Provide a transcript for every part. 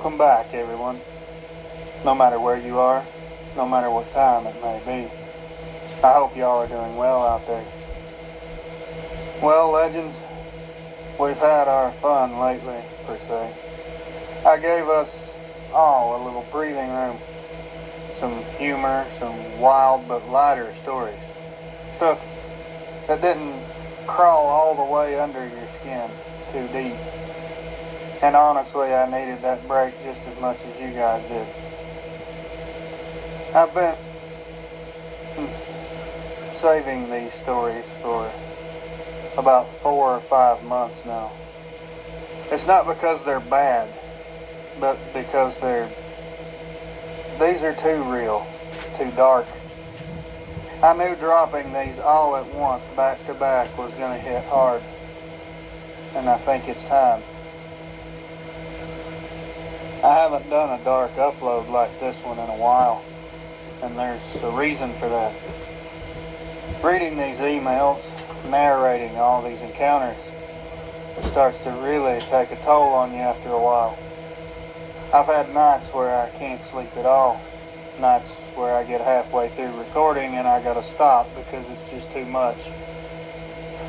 Welcome back, everyone. No matter where you are, no matter what time it may be. I hope y'all are doing well out there. Well, legends, we've had our fun lately, per se. I gave us all a little breathing room. Some humor, some wild but lighter stories. Stuff that didn't crawl all the way under your skin too deep. And honestly, I needed that break just as much as you guys did. I've been saving these stories for about 4 or 5 months now. It's not because they're bad, but because these are too real, too dark. I knew dropping these all at once, back to back, was going to hit hard. And I think it's time. I haven't done a dark upload like this one in a while, and there's a reason for that. Reading these emails, narrating all these encounters, it starts to really take a toll on you after a while. I've had nights where I can't sleep at all, nights where I get halfway through recording and I gotta stop because it's just too much.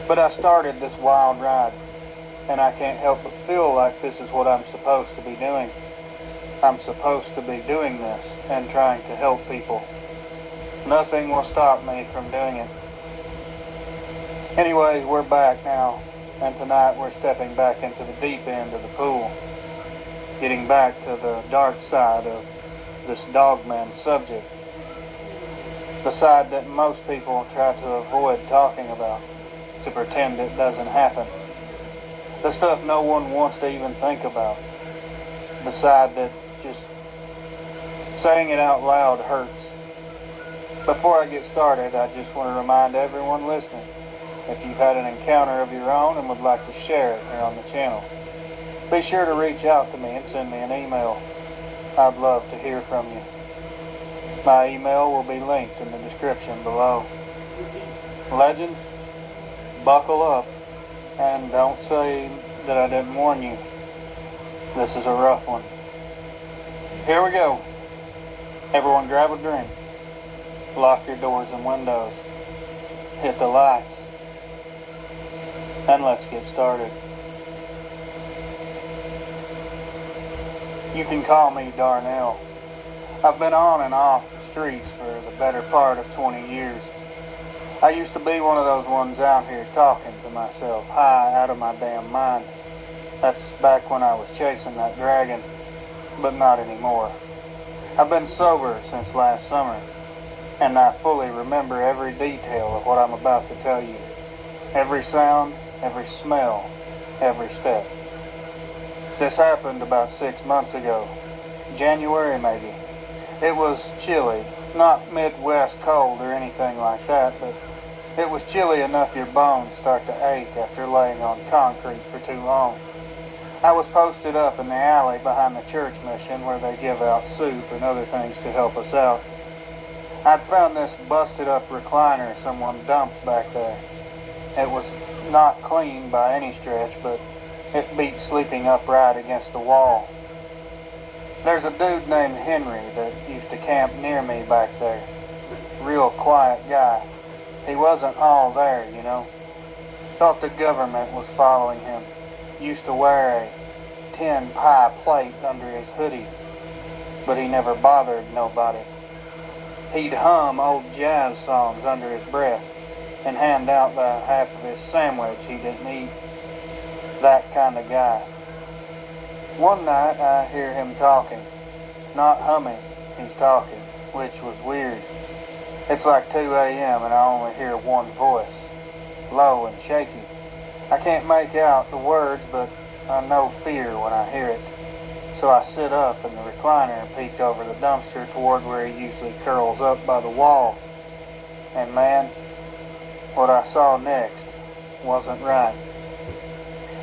But I started this wild ride, and I can't help but feel like this is what I'm supposed to be doing. I'm supposed to be doing this and trying to help people. Nothing will stop me from doing it. Anyways, we're back now, and tonight we're stepping back into the deep end of the pool, getting back to the dark side of this dogman subject, the side that most people try to avoid talking about, to pretend it doesn't happen, the stuff no one wants to even think about, the side that just saying it out loud hurts. Before I get started, I just want to remind everyone listening, if you've had an encounter of your own and would like to share it here on the channel, be sure to reach out to me and send me an email. I'd love to hear from you. My email will be linked in the description below. Legends, buckle up, and don't say that I didn't warn you. This is a rough one. Here we go. Everyone grab a drink. Lock your doors and windows. Hit the lights. And let's get started. You can call me Darnell. I've been on and off the streets for the better part of 20 years. I used to be one of those ones out here talking to myself, high out of my damn mind. That's back when I was chasing that dragon, but not anymore. I've been sober since last summer, and I fully remember every detail of what I'm about to tell you. Every sound, every smell, every step. This happened about 6 months ago. January maybe. It was chilly, not Midwest cold or anything like that, but it was chilly enough your bones start to ache after laying on concrete for too long. I was posted up in the alley behind the church mission where they give out soup and other things to help us out. I'd found this busted up recliner someone dumped back there. It was not clean by any stretch, but it beat sleeping upright against the wall. There's a dude named Henry that used to camp near me back there. Real quiet guy. He wasn't all there, you know. Thought the government was following him. Used to wear a tin pie plate under his hoodie, but he never bothered nobody. He'd hum old jazz songs under his breath and hand out the half of his sandwich he didn't eat. That kind of guy. One night I hear him talking. Not humming, he's talking, which was weird. It's like 2 a.m. and I only hear one voice, low and shaky. I can't make out the words, but I know fear when I hear it. So I sit up in the recliner and peeked over the dumpster toward where he usually curls up by the wall. And man, what I saw next wasn't right.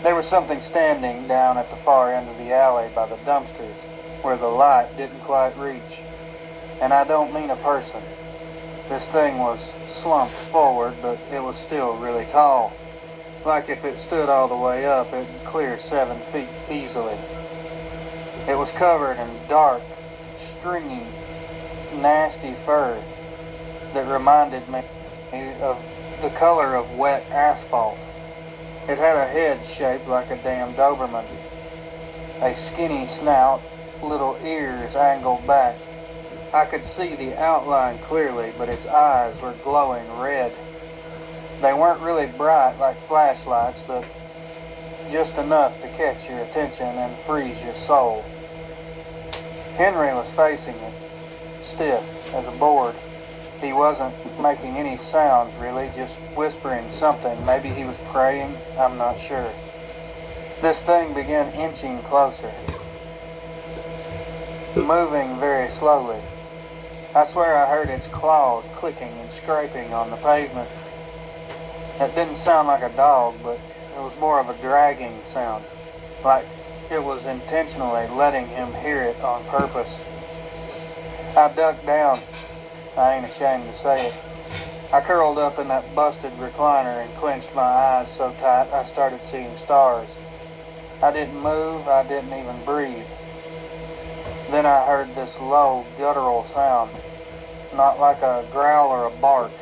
There was something standing down at the far end of the alley by the dumpsters, where the light didn't quite reach. And I don't mean a person. This thing was slumped forward, but it was still really tall. Like if it stood all the way up, it'd clear 7 feet easily. It was covered in dark, stringy, nasty fur that reminded me of the color of wet asphalt. It had a head shaped like a damn Doberman, a skinny snout, little ears angled back. I could see the outline clearly, but its eyes were glowing red. They weren't really bright like flashlights, but just enough to catch your attention and freeze your soul. Henry was facing it, stiff as a board. He wasn't making any sounds really, just whispering something. Maybe he was praying, I'm not sure. This thing began inching closer, moving very slowly. I swear I heard its claws clicking and scraping on the pavement. It didn't sound like a dog, but it was more of a dragging sound, like it was intentionally letting him hear it on purpose. I ducked down. I ain't ashamed to say it. I curled up in that busted recliner and clenched my eyes so tight I started seeing stars. I didn't move, I didn't even breathe. Then I heard this low, guttural sound, not like a growl or a bark.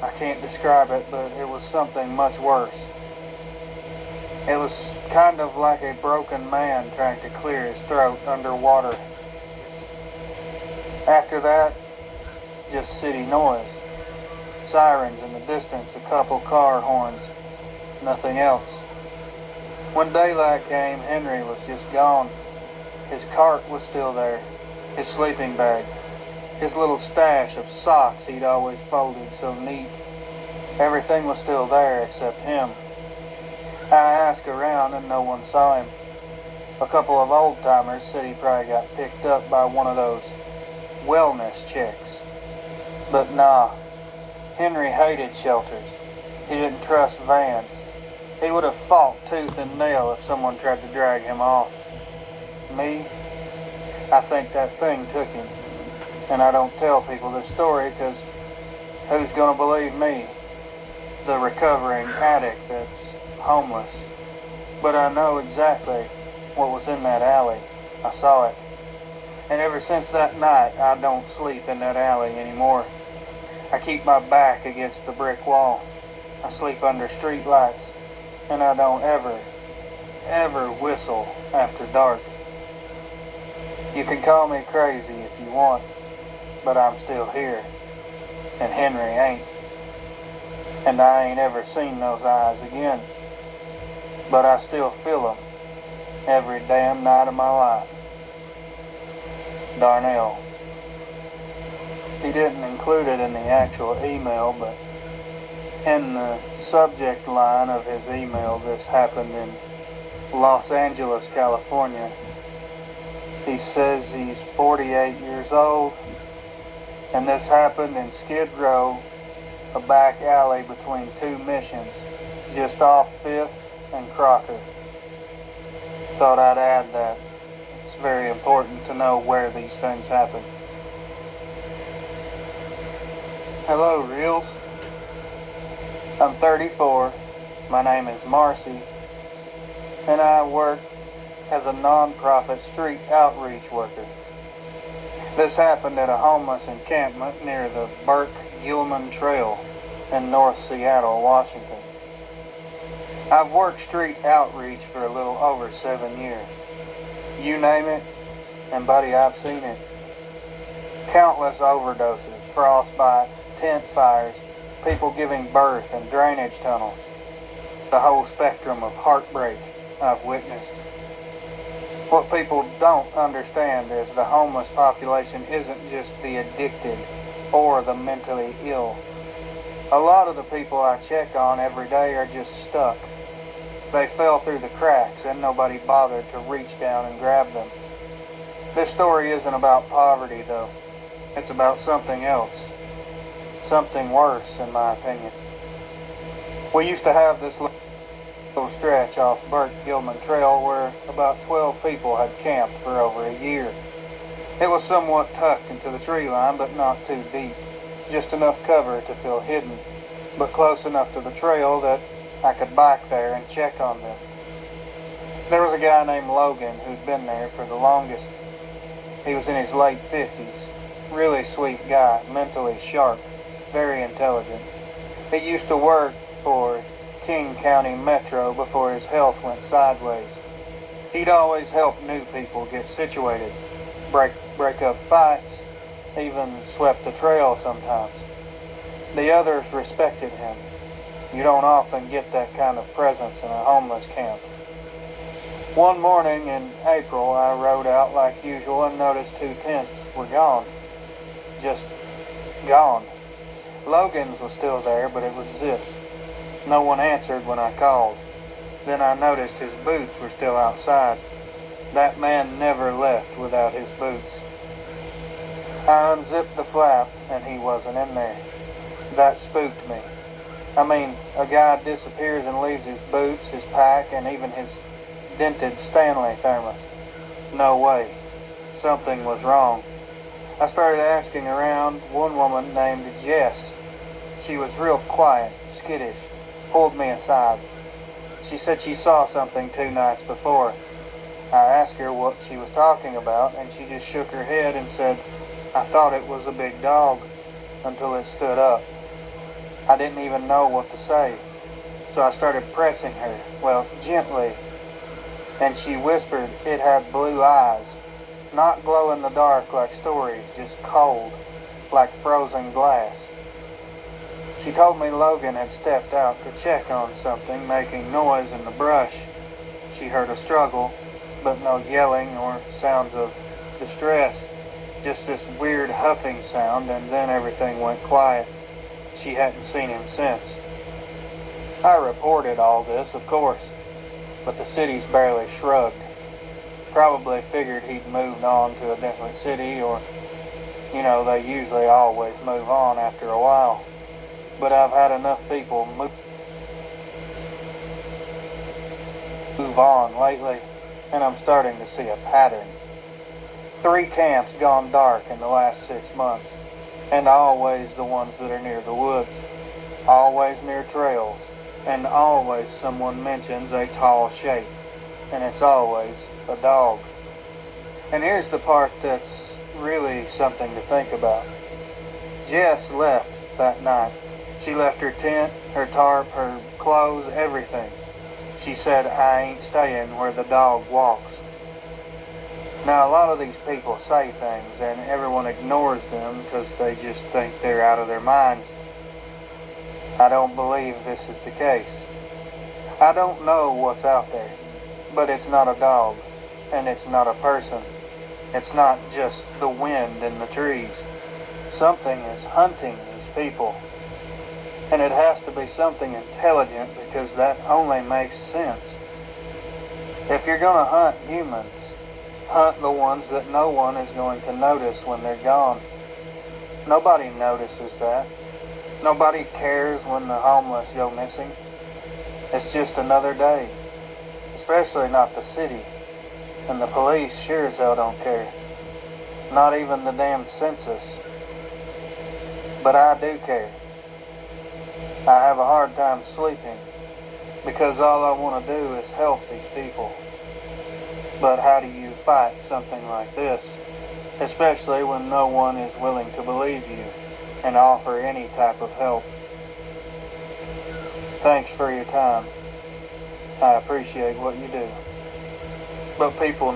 I can't describe it, but it was something much worse. It was kind of like a broken man trying to clear his throat underwater. After that, just city noise. Sirens in the distance, a couple car horns, nothing else. When daylight came, Henry was just gone. His cart was still there, his sleeping bag, his little stash of socks he'd always folded so neat. Everything was still there except him. I asked around and no one saw him. A couple of old-timers said he probably got picked up by one of those wellness checks. But nah, Henry hated shelters. He didn't trust vans. He would have fought tooth and nail if someone tried to drag him off. Me? I think that thing took him. And I don't tell people this story because who's gonna believe me? The recovering addict that's homeless. But I know exactly what was in that alley. I saw it. And ever since that night, I don't sleep in that alley anymore. I keep my back against the brick wall. I sleep under street lights. And I don't ever whistle after dark. You can call me crazy if you want, but I'm still here. And Henry ain't. And I ain't ever seen those eyes again. But I still feel them every damn night of my life. Darnell. He didn't include it in the actual email, but in the subject line of his email, this happened in Los Angeles, California. He says he's 48 years old, and this happened in Skid Row, a back alley between two missions, just off 5th and Crocker. Thought I'd add that. It's very important to know where these things happen. Hello, Reels. I'm 34. My name is Marcy, and I work as a non-profit street outreach worker. This happened at a homeless encampment near the Burke-Gilman Trail in North Seattle, Washington. I've worked street outreach for a little over 7 years. You name it, and buddy, I've seen it. Countless overdoses, frostbite, tent fires, people giving birth in drainage tunnels. The whole spectrum of heartbreak I've witnessed. What people don't understand is the homeless population isn't just the addicted or the mentally ill. A lot of the people I check on every day are just stuck. They fell through the cracks and nobody bothered to reach down and grab them. This story isn't about poverty though. It's about something else. Something worse, in my opinion. We used to have this little stretch off Burke-Gilman Trail where about 12 people had camped for over a year. It was somewhat tucked into the tree line, but not too deep. Just enough cover to feel hidden, but close enough to the trail that I could bike there and check on them. There was a guy named Logan who'd been there for the longest. He was in his late 50s. Really sweet guy, mentally sharp, very intelligent. He used to work for King County Metro before his health went sideways. He'd always help new people get situated, break up fights, even swept the trail sometimes. The others respected him. You don't often get that kind of presence in a homeless camp. One morning in April, I rode out like usual and noticed 2 tents were gone. Just gone. Logan's was still there, but it was zipped. No one answered when I called. Then I noticed his boots were still outside. That man never left without his boots. I unzipped the flap, and he wasn't in there. That spooked me. I mean, a guy disappears and leaves his boots, his pack, and even his dented Stanley thermos. No way. Something was wrong. I started asking around. One woman named Jess. She was real quiet, skittish, pulled me aside. She said she saw something 2 nights before. I asked her what she was talking about, and she just shook her head and said, "I thought it was a big dog until it stood up." I didn't even know what to say, so I started pressing her, well, gently, and she whispered it had blue eyes, not glow in the dark like stories, just cold, like frozen glass. She told me Logan had stepped out to check on something making noise in the brush. She heard a struggle, but no yelling or sounds of distress, just this weird huffing sound, and then everything went quiet. She hadn't seen him since. I reported all this, of course, but the city's barely shrugged. Probably figured he'd moved on to a different city, or, they usually always move on after a while. But I've had enough people move on lately, and I'm starting to see a pattern. 3 camps gone dark in the last 6 months, and always the ones that are near the woods, always near trails, and always someone mentions a tall shape, and it's always a dog. And here's the part that's really something to think about. Jess left that night. She left her tent, her tarp, her clothes, everything. She said, "I ain't staying where the dog walks." Now, a lot of these people say things, and everyone ignores them because they just think they're out of their minds. I don't believe this is the case. I don't know what's out there, but it's not a dog, and it's not a person. It's not just the wind in the trees. Something is hunting these people. And it has to be something intelligent, because that only makes sense. If you're going to hunt humans, hunt the ones that no one is going to notice when they're gone. Nobody notices that. Nobody cares when the homeless go missing. It's just another day. Especially not the city. And the police sure as hell don't care. Not even the damn census. But I do care. I have a hard time sleeping, because all I want to do is help these people. But how do you fight something like this, especially when no one is willing to believe you and offer any type of help? Thanks for your time. I appreciate what you do. But people